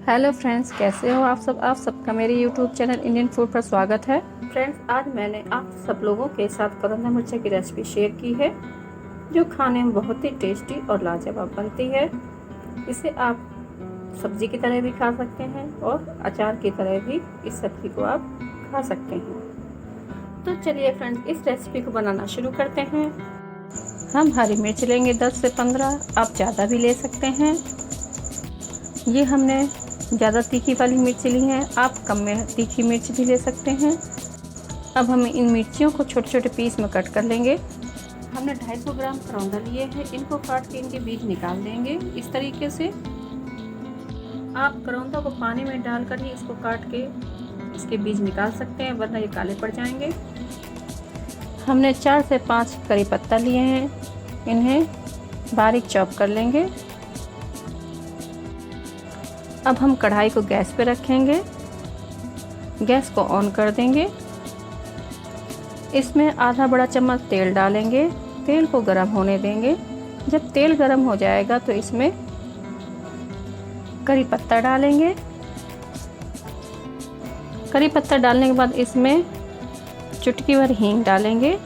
Hello friends, कैसे हो आप सबका मेरे यूट्यूब चैनल इंडियन फूड पर स्वागत है। फ्रेंड्स, आज मैंने आप सब लोगों के साथ करौंदा मिर्चा की रेसिपी शेयर की है जो खाने में बहुत ही टेस्टी और लाजवाब बनती है। इसे आप सब्जी की तरह भी खा सकते हैं और अचार की तरह भी इस सब्जी को आप खा सकते हैं। तो चलिए फ्रेंड्स, इस रेसिपी को बनाना शुरू करते हैं। हम हरी मिर्च लेंगे 10 से 15, आप ज़्यादा भी ले सकते हैं। ये हमने ज़्यादा तीखी वाली मिर्च ली है, आप कम में तीखी मिर्च भी ले सकते हैं। अब हम इन मिर्चियों को छोटे छोटे पीस में कट कर लेंगे। हमने 250 ग्राम करौंदा लिए हैं, इनको काट के इनके बीज निकाल देंगे। इस तरीके से आप करौंदा को पानी में डालकर ही इसको काट के इसके बीज निकाल सकते हैं, वरना ये काले पड़ जाएंगे। हमने 4 से 5 करी पत्ता लिए हैं, इन्हें बारीक चॉप कर लेंगे। अब हम कढ़ाई को गैस पे रखेंगे, गैस को ऑन कर देंगे। इसमें आधा बड़ा चम्मच तेल डालेंगे, तेल को गर्म होने देंगे। जब तेल गर्म हो जाएगा तो इसमें करी पत्ता डालेंगे। करी पत्ता डालने के बाद इसमें चुटकी भर हींग डालेंगे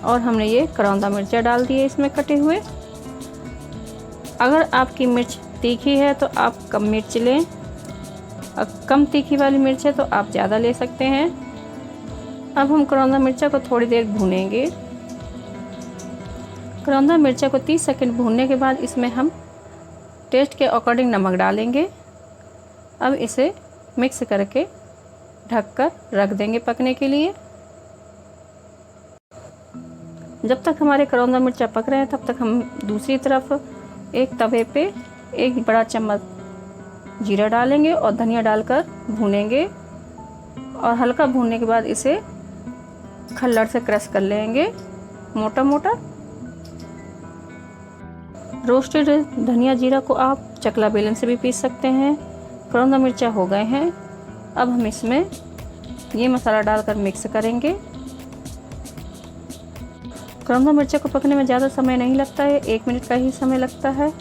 और हमने ये करौंदा मिर्चा डाल दिए इसमें कटे हुए। अगर आपकी मिर्च तीखी है तो आप कम मिर्च लें, और कम तीखी वाली मिर्च है तो आप ज़्यादा ले सकते हैं। अब हम करौंदा मिर्चा को थोड़ी देर भूनेंगे। करौंदा मिर्चा को 30 सेकंड भूनने के बाद इसमें हम टेस्ट के अकॉर्डिंग नमक डालेंगे। अब इसे मिक्स करके ढककर रख देंगे पकने के लिए। जब तक हमारे करौंदा मिर्चा पक रहे हैं तब तक हम दूसरी तरफ एक तवे पे 1 बड़ा चम्मच जीरा डालेंगे और धनिया डालकर भूनेंगे, और हल्का भूनने के बाद इसे खल्लड़ से क्रश कर लेंगे मोटा मोटा। रोस्टेड धनिया जीरा को आप चकला बेलन से भी पीस सकते हैं। करौंदा मिर्चा हो गए हैं, अब हम इसमें ये मसाला डालकर मिक्स करेंगे। करौंदा मिर्चा को पकने में ज़्यादा समय नहीं लगता है, 1 मिनट का ही समय लगता है।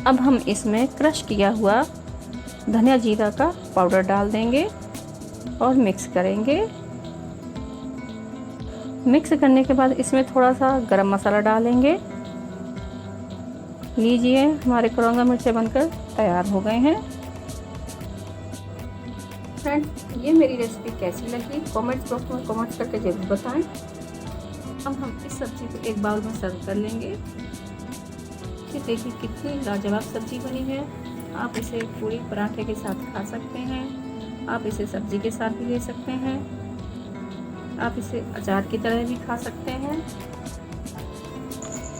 अब हम इसमें क्रश किया हुआ धनिया जीरा का पाउडर डाल देंगे और मिक्स करेंगे। मिक्स करने के बाद इसमें थोड़ा सा गरम मसाला डालेंगे। लीजिए, हमारे करौंदा मिर्चे बनकर तैयार हो गए हैं। फ्रेंड्स, ये मेरी रेसिपी कैसी लगी कमेंट्स बॉक्स में कमेंट्स करके जरूर बताएं। अब हम इस सब्जी को एक बाउल में सर्व कर लेंगे। ये देखिए कितनी लाजवाब सब्जी बनी है। आप इसे पूरी पराठे के साथ खा सकते हैं, आप इसे सब्जी के साथ भी ले सकते हैं, आप इसे अचार की तरह भी खा सकते हैं।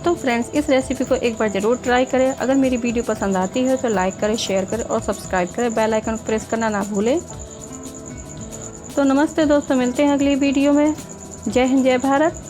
तो फ्रेंड्स, इस रेसिपी को एक बार ज़रूर ट्राई करें। अगर मेरी वीडियो पसंद आती है तो लाइक करें, शेयर करें और सब्सक्राइब करें। बेल आइकन प्रेस करना ना भूलें। तो नमस्ते दोस्तों, मिलते हैं अगली वीडियो में। जय हिंद, जय भारत।